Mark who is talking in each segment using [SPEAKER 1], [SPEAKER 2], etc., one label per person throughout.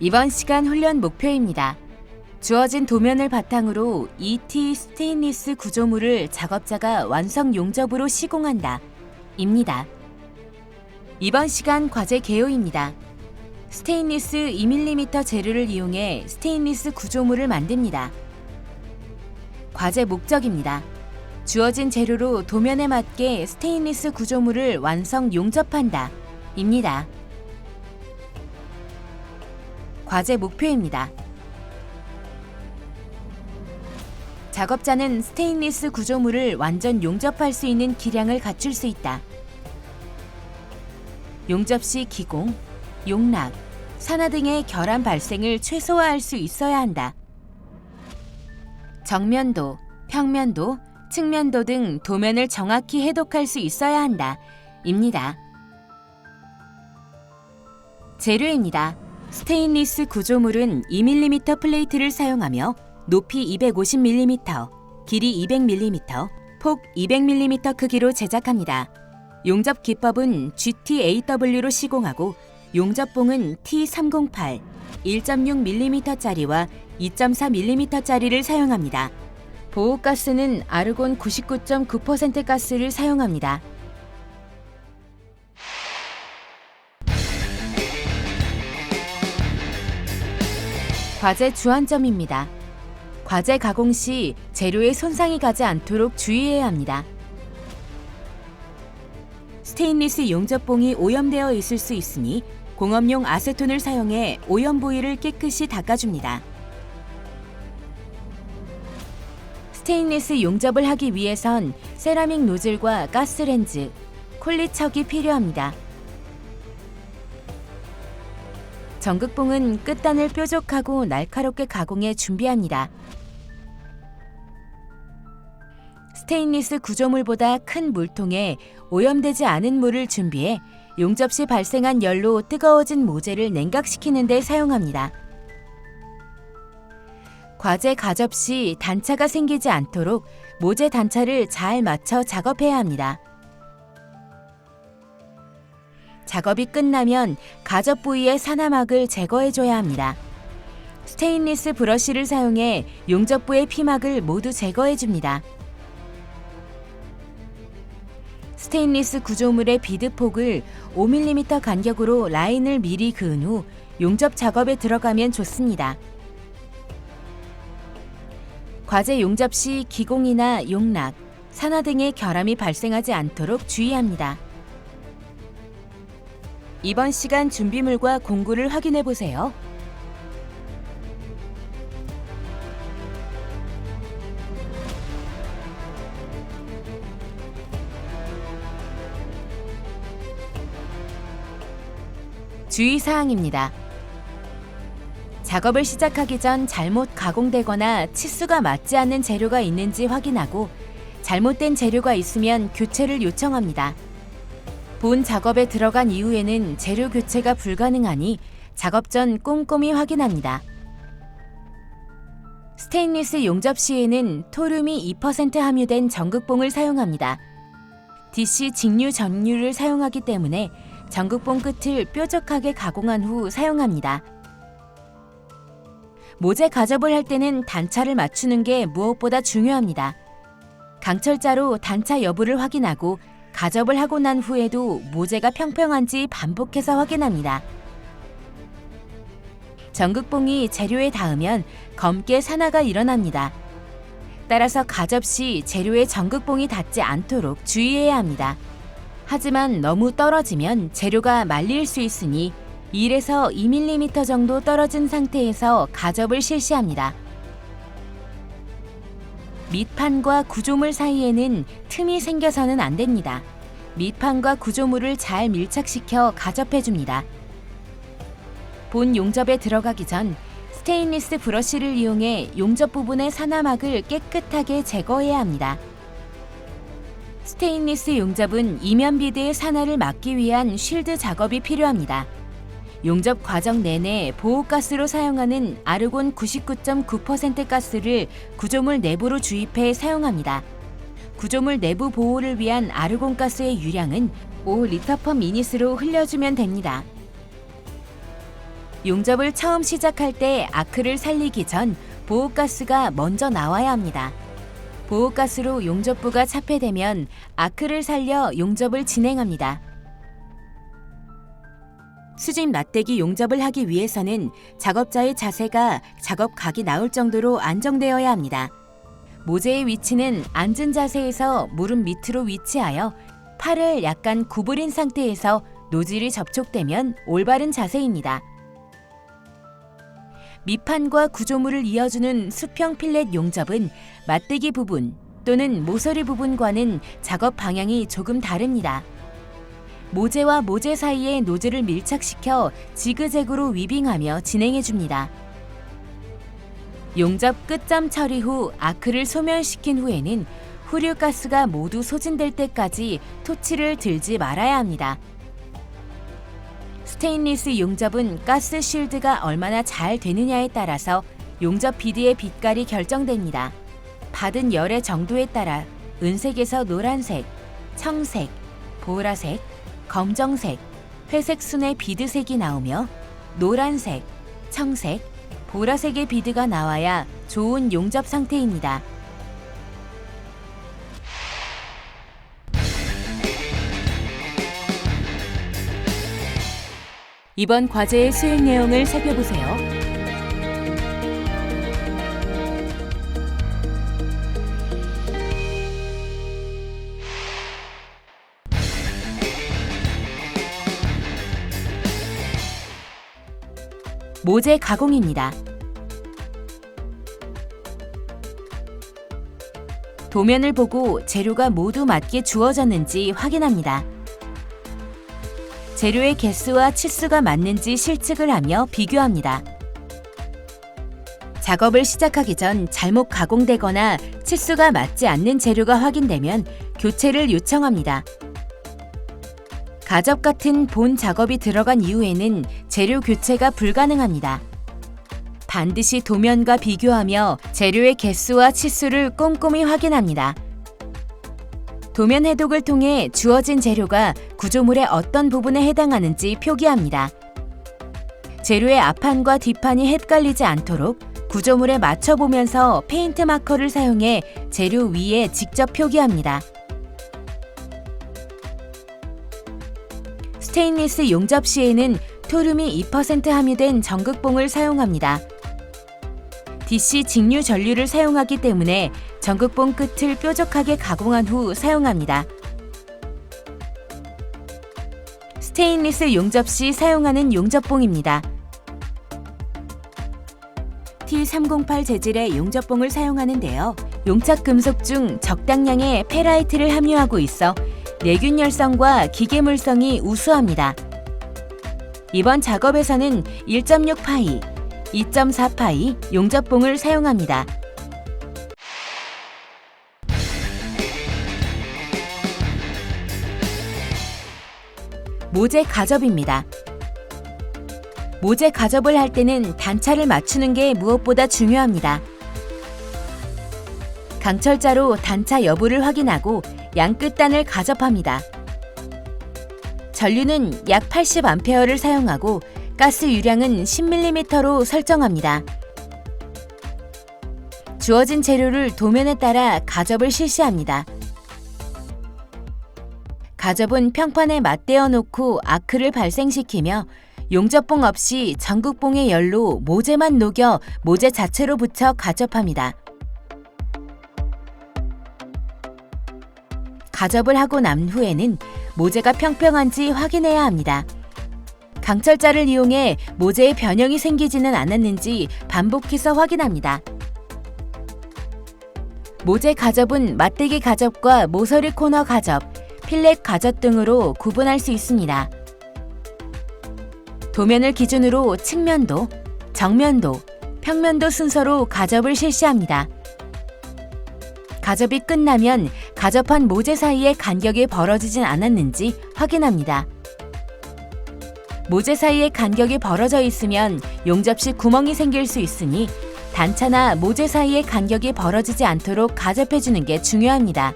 [SPEAKER 1] 이번 시간 훈련 목표입니다. 주어진 도면을 바탕으로 ET 스테인리스 구조물을 작업자가 완성 용접으로 시공한다. 입니다. 이번 시간 과제 개요입니다. 스테인리스 2mm 재료를 이용해 스테인리스 구조물을 만듭니다. 과제 목적입니다. 주어진 재료로 도면에 맞게 스테인리스 구조물을 완성 용접한다. 입니다. 과제 목표입니다. 작업자는 스테인리스 구조물을 완전 용접할 수 있는 기량을 갖출 수 있다. 용접 시 기공, 용락, 산화 등의 결함 발생을 최소화할 수 있어야 한다. 정면도, 평면도, 측면도 등 도면을 정확히 해독할 수 있어야 한다. 입니다. 재료입니다. 스테인리스 구조물은 2mm 플레이트를 사용하며 높이 250mm, 길이 200mm, 폭 200mm 크기로 제작합니다. 용접 기법은 GTAW로 시공하고 용접봉은 T308, 1.6mm짜리와 2.4mm짜리를 사용합니다. 보호가스는 아르곤 99.9% 가스를 사용합니다. 과제 주안점입니다. 과제 가공 시 재료에 손상이 가지 않도록 주의해야 합니다. 스테인리스 용접봉이 오염되어 있을 수 있으니 공업용 아세톤을 사용해 오염 부위를 깨끗이 닦아줍니다. 스테인리스 용접을 하기 위해선 세라믹 노즐과 가스렌즈, 콜리척이 필요합니다. 전극봉은 끝단을 뾰족하고 날카롭게 가공해 준비합니다. 스테인리스 구조물보다 큰 물통에 오염되지 않은 물을 준비해 용접 시 발생한 열로 뜨거워진 모재를 냉각시키는 데 사용합니다. 과제 가접 시 단차가 생기지 않도록 모재 단차를 잘 맞춰 작업해야 합니다. 작업이 끝나면 가접 부위의 산화막을 제거해줘야 합니다. 스테인리스 브러쉬를 사용해 용접부의 피막을 모두 제거해줍니다. 스테인리스 구조물의 비드폭을 5mm 간격으로 라인을 미리 그은 후 용접 작업에 들어가면 좋습니다. 과제 용접 시 기공이나 용락, 산화 등의 결함이 발생하지 않도록 주의합니다. 이번 시간 준비물과 공구를 확인해 보세요. 주의사항입니다. 작업을 시작하기 전 잘못 가공되거나 치수가 맞지 않는 재료가 있는지 확인하고 잘못된 재료가 있으면 교체를 요청합니다. 본 작업에 들어간 이후에는 재료 교체가 불가능하니 작업 전 꼼꼼히 확인합니다. 스테인리스 용접 시에는 토륨이 2% 함유된 전극봉을 사용합니다. DC 직류 전류를 사용하기 때문에 전극봉 끝을 뾰족하게 가공한 후 사용합니다. 모재 가접을 할 때는 단차를 맞추는 게 무엇보다 중요합니다. 강철자로 단차 여부를 확인하고 가접을 하고 난 후에도 모재가 평평한지 반복해서 확인합니다. 전극봉이 재료에 닿으면 검게 산화가 일어납니다. 따라서 가접 시 재료에 전극봉이 닿지 않도록 주의해야 합니다. 하지만 너무 떨어지면 재료가 말릴 수 있으니 1에서 2mm 정도 떨어진 상태에서 가접을 실시합니다. 밑판과 구조물 사이에는 틈이 생겨서는 안 됩니다. 밑판과 구조물을 잘 밀착시켜 가접해줍니다. 본 용접에 들어가기 전 스테인리스 브러쉬를 이용해 용접 부분의 산화막을 깨끗하게 제거해야 합니다. 스테인리스 용접은 이면 비드의 산화를 막기 위한 쉴드 작업이 필요합니다. 용접 과정 내내 보호가스로 사용하는 아르곤 99.9% 가스를 구조물 내부로 주입해 사용합니다. 구조물 내부 보호를 위한 아르곤 가스의 유량은 5L/min으로 흘려주면 됩니다. 용접을 처음 시작할 때 아크를 살리기 전 보호가스가 먼저 나와야 합니다. 보호가스로 용접부가 차폐되면 아크를 살려 용접을 진행합니다. 수직 맞대기 용접을 하기 위해서는 작업자의 자세가 작업 각이 나올 정도로 안정되어야 합니다. 모재의 위치는 앉은 자세에서 무릎 밑으로 위치하여 팔을 약간 구부린 상태에서 노즐이 접촉되면 올바른 자세입니다. 밑판과 구조물을 이어주는 수평 필렛 용접은 맞대기 부분 또는 모서리 부분과는 작업 방향이 조금 다릅니다. 모재와 모재 사이에 노즐을 밀착시켜 지그재그로 위빙하며 진행해줍니다. 용접 끝점 처리 후 아크를 소멸시킨 후에는 후류가스가 모두 소진될 때까지 토치를 들지 말아야 합니다. 스테인리스 용접은 가스 쉴드가 얼마나 잘 되느냐에 따라서 용접 비드의 빛깔이 결정됩니다. 받은 열의 정도에 따라 은색에서 노란색, 청색, 보라색, 검정색, 회색 순의 비드색이 나오며 노란색, 청색, 보라색의 비드가 나와야 좋은 용접 상태입니다. 이번 과제의 수행 내용을 살펴보세요. 모재 가공입니다. 도면을 보고 재료가 모두 맞게 주어졌는지 확인합니다. 재료의 개수와 치수가 맞는지 실측을 하며 비교합니다. 작업을 시작하기 전 잘못 가공되거나 치수가 맞지 않는 재료가 확인되면 교체를 요청합니다. 가접 같은 본 작업이 들어간 이후에는 재료 교체가 불가능합니다. 반드시 도면과 비교하며 재료의 개수와 치수를 꼼꼼히 확인합니다. 도면 해독을 통해 주어진 재료가 구조물의 어떤 부분에 해당하는지 표기합니다. 재료의 앞판과 뒷판이 헷갈리지 않도록 구조물에 맞춰보면서 페인트 마커를 사용해 재료 위에 직접 표기합니다. 스테인리스 용접 시에는 토륨이 2% 함유된 전극봉을 사용합니다. DC 직류 전류를 사용하기 때문에 전극봉 끝을 뾰족하게 가공한 후 사용합니다. 스테인리스 용접 시 사용하는 용접봉입니다. T308 재질의 용접봉을 사용하는데요. 용착 금속 중 적당량의 페라이트를 함유하고 있어 내균 열성과 기계물성이 우수합니다. 이번 작업에서는 1.6파이, 2.4파이 용접봉을 사용합니다. 모재 가접입니다. 모재 가접을 할 때는 단차를 맞추는 게 무엇보다 중요합니다. 강철자로 단차 여부를 확인하고 양 끝단을 가접합니다. 전류는 약 80A를 사용하고 가스 유량은 10mm로 설정합니다. 주어진 재료를 도면에 따라 가접을 실시합니다. 가접은 평판에 맞대어 놓고 아크를 발생시키며 용접봉 없이 전극봉의 열로 모재만 녹여 모재 자체로 붙여 가접합니다. 가접을 하고 난 후에는 모재가 평평한지 확인해야 합니다. 강철자를 이용해 모재의 변형이 생기지는 않았는지 반복해서 확인합니다. 모재 가접은 맞대기 가접과 모서리 코너 가접, 필렛 가접 등으로 구분할 수 있습니다. 도면을 기준으로 측면도, 정면도, 평면도 순서로 가접을 실시합니다. 가접이 끝나면 가접한 모재 사이의 간격이 벌어지진 않았는지 확인합니다. 모재 사이의 간격이 벌어져 있으면 용접 시 구멍이 생길 수 있으니 단차나 모재 사이의 간격이 벌어지지 않도록 가접해주는 게 중요합니다.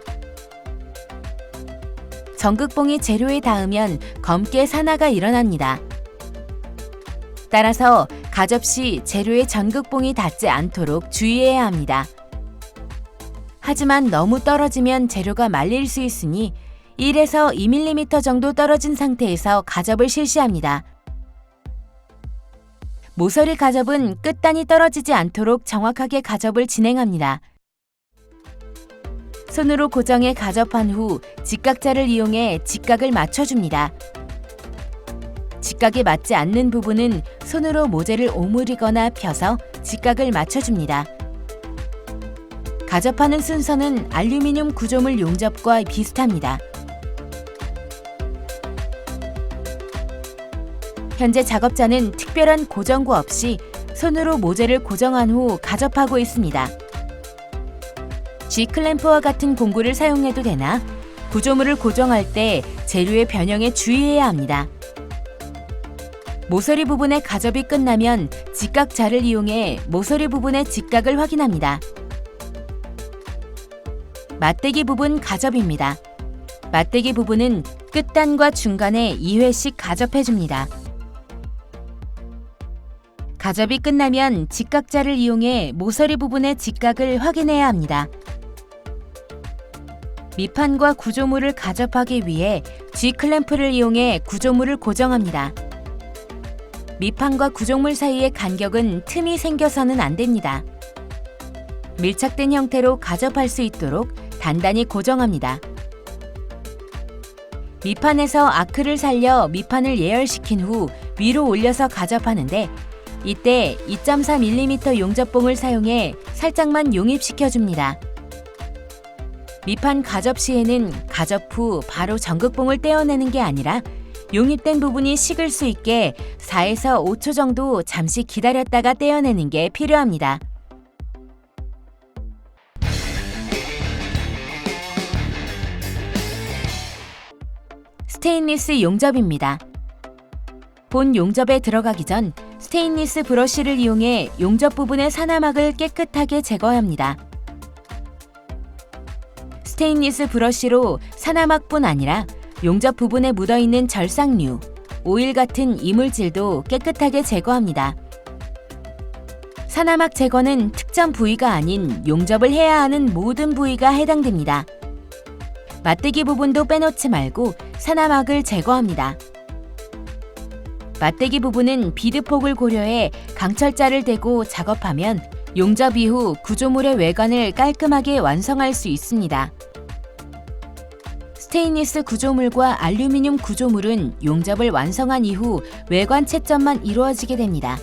[SPEAKER 1] 전극봉이 재료에 닿으면 검게 산화가 일어납니다. 따라서 가접 시 재료의 전극봉이 닿지 않도록 주의해야 합니다. 하지만 너무 떨어지면 재료가 말릴 수 있으니 1에서 2mm 정도 떨어진 상태에서 가접을 실시합니다. 모서리 가접은 끝단이 떨어지지 않도록 정확하게 가접을 진행합니다. 손으로 고정해 가접한 후 직각자를 이용해 직각을 맞춰줍니다. 직각에 맞지 않는 부분은 손으로 모재를 오므리거나 펴서 직각을 맞춰줍니다. 가접하는 순서는 알루미늄 구조물 용접과 비슷합니다. 현재 작업자는 특별한 고정구 없이 손으로 모재를 고정한 후 가접하고 있습니다. G클램프와 같은 공구를 사용해도 되나 구조물을 고정할 때 재료의 변형에 주의해야 합니다. 모서리 부분의 가접이 끝나면 직각자를 이용해 모서리 부분의 직각을 확인합니다. 맞대기 부분 가접입니다. 맞대기 부분은 끝단과 중간에 2회씩 가접해줍니다. 가접이 끝나면 직각자를 이용해 모서리 부분의 직각을 확인해야 합니다. 밑판과 구조물을 가접하기 위해 G클램프를 이용해 구조물을 고정합니다. 밑판과 구조물 사이의 간격은 틈이 생겨서는 안 됩니다. 밀착된 형태로 가접할 수 있도록 단단히 고정합니다. 밑판에서 아크를 살려 밑판을 예열시킨 후 위로 올려서 가접하는데 이때 2.4mm 용접봉을 사용해 살짝만 용입시켜줍니다. 밑판 가접 시에는 가접 후 바로 전극봉을 떼어내는 게 아니라 용입된 부분이 식을 수 있게 4에서 5초 정도 잠시 기다렸다가 떼어내는 게 필요합니다. 스테인리스 용접입니다. 본 용접에 들어가기 전 스테인리스 브러쉬를 이용해 용접 부분의 사나막을 깨끗하게 제거합니다. 스테인리스 브러쉬로 사나막뿐 아니라 용접 부분에 묻어있는 절삭류, 오일 같은 이물질도 깨끗하게 제거합니다. 사나막 제거는 특정 부위가 아닌 용접을 해야 하는 모든 부위가 해당됩니다. 맞대기 부분도 빼놓지 말고 사나막을 제거합니다. 맞대기 부분은 비드폭을 고려해 강철자를 대고 작업하면 용접 이후 구조물의 외관을 깔끔하게 완성할 수 있습니다. 스테인리스 구조물과 알루미늄 구조물은 용접을 완성한 이후 외관 채점만 이루어지게 됩니다.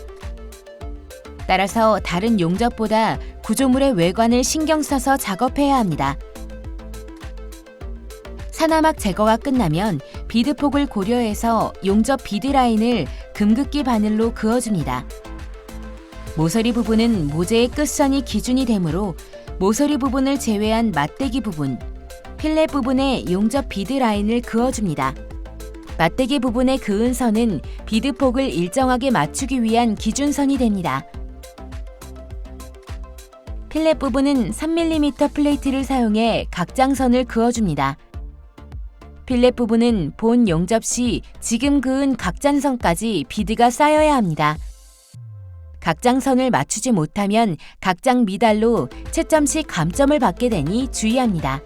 [SPEAKER 1] 따라서 다른 용접보다 구조물의 외관을 신경 써서 작업해야 합니다. 사나막 제거가 끝나면 비드폭을 고려해서 용접 비드 라인을 금극기 바늘로 그어줍니다. 모서리 부분은 모재의 끝선이 기준이 되므로 모서리 부분을 제외한 맞대기 부분, 필렛 부분에 용접 비드 라인을 그어줍니다. 맞대기 부분의 그은 선은 비드폭을 일정하게 맞추기 위한 기준선이 됩니다. 필렛 부분은 3mm 플레이트를 사용해 각장선을 그어줍니다. 필렛 부분은 본 용접 시 지금 그은 각장선까지 비드가 쌓여야 합니다. 각장선을 맞추지 못하면 각장 미달로 채점 시 감점을 받게 되니 주의합니다.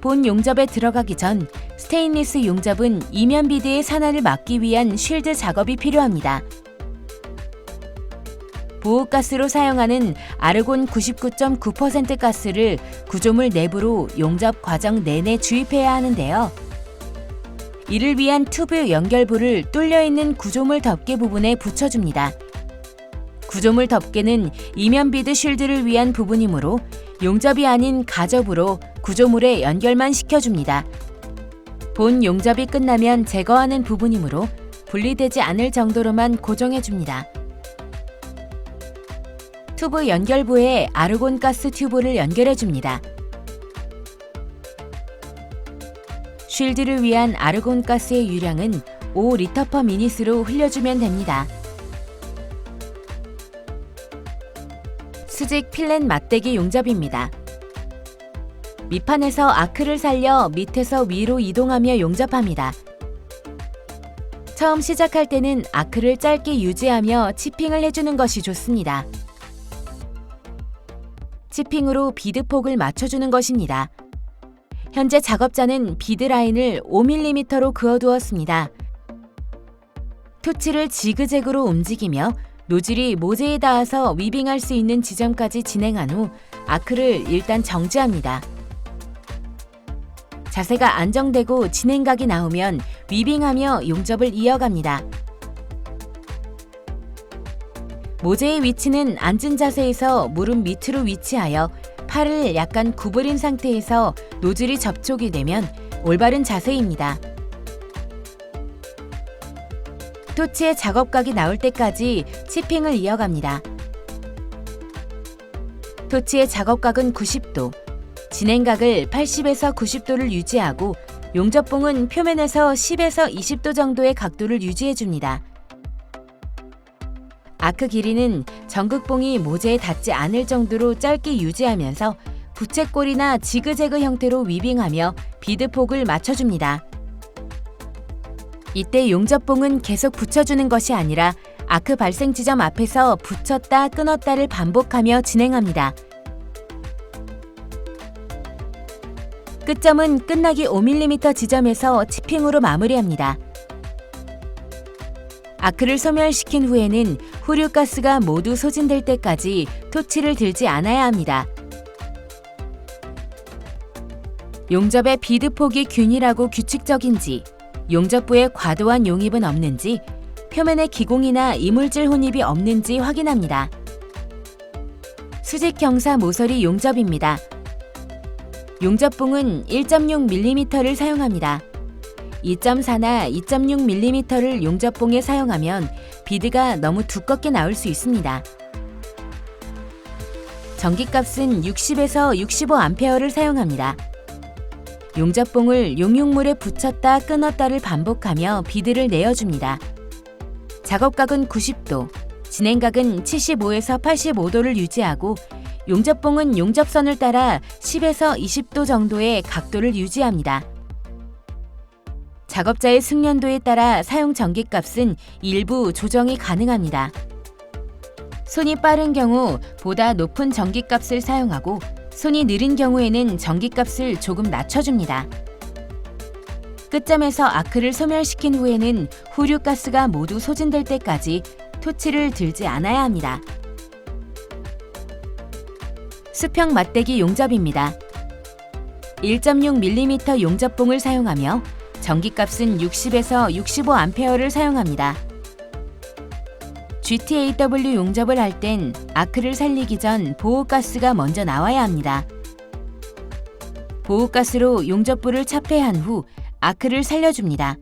[SPEAKER 1] 본 용접에 들어가기 전 스테인리스 용접은 이면 비드의 산화를 막기 위한 쉴드 작업이 필요합니다. 보호가스로 사용하는 아르곤 99.9% 가스를 구조물 내부로 용접 과정 내내 주입해야 하는데요. 이를 위한 튜브 연결부를 뚫려있는 구조물 덮개 부분에 붙여줍니다. 구조물 덮개는 이면 비드 쉴드를 위한 부분이므로 용접이 아닌 가접으로 구조물에 연결만 시켜줍니다. 본 용접이 끝나면 제거하는 부분이므로 분리되지 않을 정도로만 고정해줍니다. 튜브 연결부에 아르곤 가스 튜브를 연결해줍니다. 쉴드를 위한 아르곤 가스의 유량은 5리터/미닛으로 흘려주면 됩니다. 수직 필렛 맞대기 용접입니다. 밑판에서 아크를 살려 밑에서 위로 이동하며 용접합니다. 처음 시작할 때는 아크를 짧게 유지하며 치핑을 해주는 것이 좋습니다. 치핑으로 비드폭을 맞춰주는 것입니다. 현재 작업자는 비드 라인을 5mm로 그어두었습니다. 토치를 지그재그로 움직이며 노즐이 모재에 닿아서 위빙할 수 있는 지점까지 진행한 후 아크를 일단 정지합니다. 자세가 안정되고 진행각이 나오면 위빙하며 용접을 이어갑니다. 모재의 위치는 앉은 자세에서 무릎 밑으로 위치하여 팔을 약간 구부린 상태에서 노즐이 접촉이 되면 올바른 자세입니다. 토치의 작업각이 나올 때까지 치핑을 이어갑니다. 토치의 작업각은 90도, 진행각을 80에서 90도를 유지하고 용접봉은 표면에서 10에서 20도 정도의 각도를 유지해줍니다. 아크 길이는 전극봉이 모재에 닿지 않을 정도로 짧게 유지하면서 부채꼴이나 지그재그 형태로 위빙하며 비드폭을 맞춰줍니다. 이때 용접봉은 계속 붙여주는 것이 아니라 아크 발생 지점 앞에서 붙였다 끊었다를 반복하며 진행합니다. 끝점은 끝나기 5mm 지점에서 치핑으로 마무리합니다. 아크를 소멸시킨 후에는 후류가스가 모두 소진될 때까지 토치를 들지 않아야 합니다. 용접의 비드폭이 균일하고 규칙적인지, 용접부에 과도한 용입은 없는지, 표면에 기공이나 이물질 혼입이 없는지 확인합니다. 수직 경사 모서리 용접입니다. 용접봉은 1.6mm를 사용합니다. 2.4나 2.6mm를 용접봉에 사용하면 비드가 너무 두껍게 나올 수 있습니다. 전기값은 60에서 65A를 사용합니다. 용접봉을 용융물에 붙였다 끊었다를 반복하며 비드를 내어줍니다. 작업각은 90도, 진행각은 75에서 85도를 유지하고 용접봉은 용접선을 따라 10에서 20도 정도의 각도를 유지합니다. 작업자의 숙련도에 따라 사용 전기값은 일부 조정이 가능합니다. 손이 빠른 경우 보다 높은 전기값을 사용하고 손이 느린 경우에는 전기값을 조금 낮춰줍니다. 끝점에서 아크를 소멸시킨 후에는 후류가스가 모두 소진될 때까지 토치를 들지 않아야 합니다. 수평 맞대기 용접입니다. 1.6mm 용접봉을 사용하며 전기값은 60에서 65A를 사용합니다. GTAW 용접을 할 땐 아크를 살리기 전 보호가스가 먼저 나와야 합니다. 보호가스로 용접부를 차폐한 후 아크를 살려줍니다.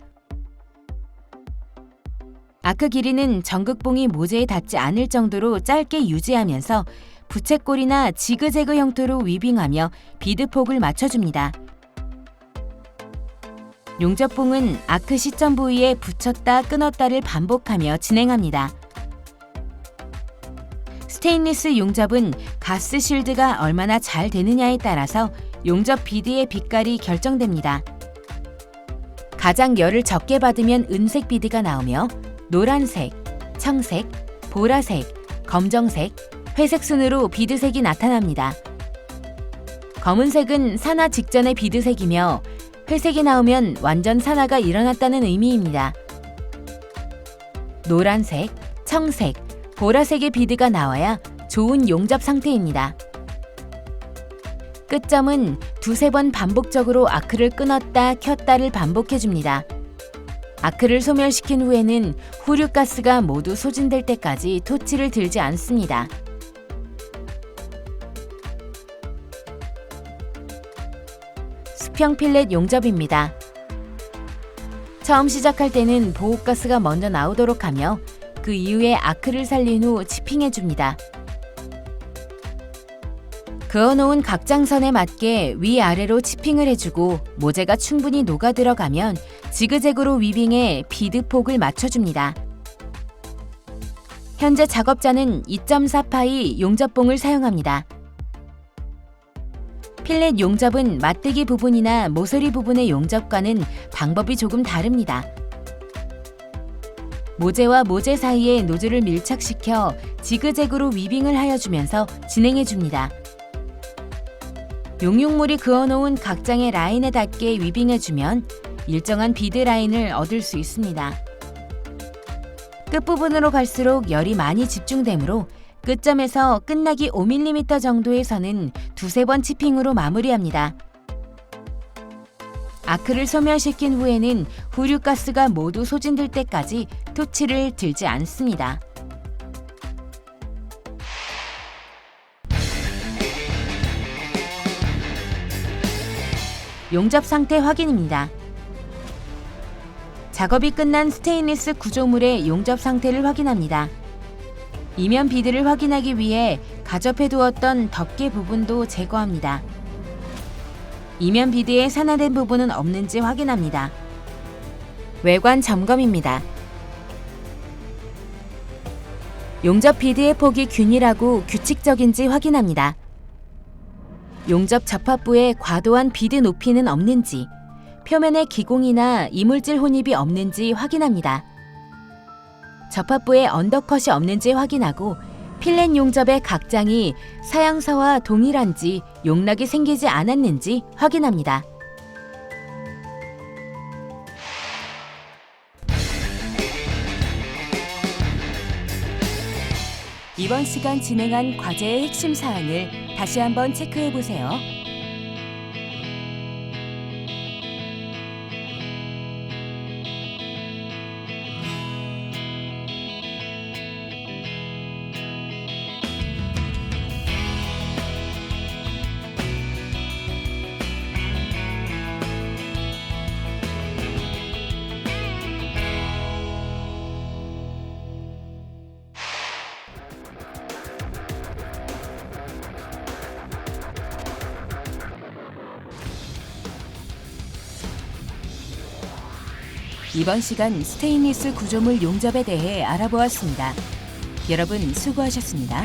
[SPEAKER 1] 아크 길이는 전극봉이 모재에 닿지 않을 정도로 짧게 유지하면서 부채꼴이나 지그재그 형태로 위빙하며 비드폭을 맞춰줍니다. 용접봉은 아크 시점 부위에 붙였다 끊었다를 반복하며 진행합니다. 스테인리스 용접은 가스 실드가 얼마나 잘 되느냐에 따라서 용접 비드의 빛깔이 결정됩니다. 가장 열을 적게 받으면 은색 비드가 나오며 노란색, 청색, 보라색, 검정색, 회색 순으로 비드색이 나타납니다. 검은색은 산화 직전의 비드색이며 회색이 나오면 완전 산화가 일어났다는 의미입니다. 노란색, 청색, 보라색의 비드가 나와야 좋은 용접 상태입니다. 끝점은 두세 번 반복적으로 아크를 끊었다 켰다를 반복해줍니다. 아크를 소멸시킨 후에는 후류가스가 모두 소진될 때까지 토치를 들지 않습니다. 수평 필렛 용접입니다. 처음 시작할 때는 보호가스가 먼저 나오도록 하며 그 이후에 아크를 살린 후 치핑해줍니다. 그어놓은 각장선에 맞게 위아래로 치핑을 해주고 모재가 충분히 녹아들어가면 지그재그로 위빙해 비드폭을 맞춰줍니다. 현재 작업자는 2.4파이 용접봉을 사용합니다. 필렛 용접은 맞대기 부분이나 모서리 부분의 용접과는 방법이 조금 다릅니다. 모재와 모재 사이에 노즐을 밀착시켜 지그재그로 위빙을 하여주면서 진행해줍니다. 용육물이 그어놓은 각 장의 라인에 닿게 위빙해주면 일정한 비드 라인을 얻을 수 있습니다. 끝부분으로 갈수록 열이 많이 집중되므로 끝점에서 끝나기 5mm 정도의 선은 두세 번 치핑으로 마무리합니다. 아크를 소멸시킨 후에는 후류가스가 모두 소진될 때까지 토치를 들지 않습니다. 용접 상태 확인입니다. 작업이 끝난 스테인리스 구조물의 용접 상태를 확인합니다. 이면 비드를 확인하기 위해 가접해 두었던 덮개 부분도 제거합니다. 이면 비드에 산화된 부분은 없는지 확인합니다. 외관 점검입니다. 용접 비드의 폭이 균일하고 규칙적인지 확인합니다. 용접 접합부에 과도한 비드 높이는 없는지, 표면에 기공이나 이물질 혼입이 없는지 확인합니다. 접합부에 언더컷이 없는지 확인하고 필렛 용접의 각 장이 사양서와 동일한지 용락이 생기지 않았는지 확인합니다. 이번 시간 진행한 과제의 핵심 사항을 다시 한번 체크해 보세요. 이번 시간 스테인리스 구조물 용접에 대해 알아보았습니다. 여러분 수고하셨습니다.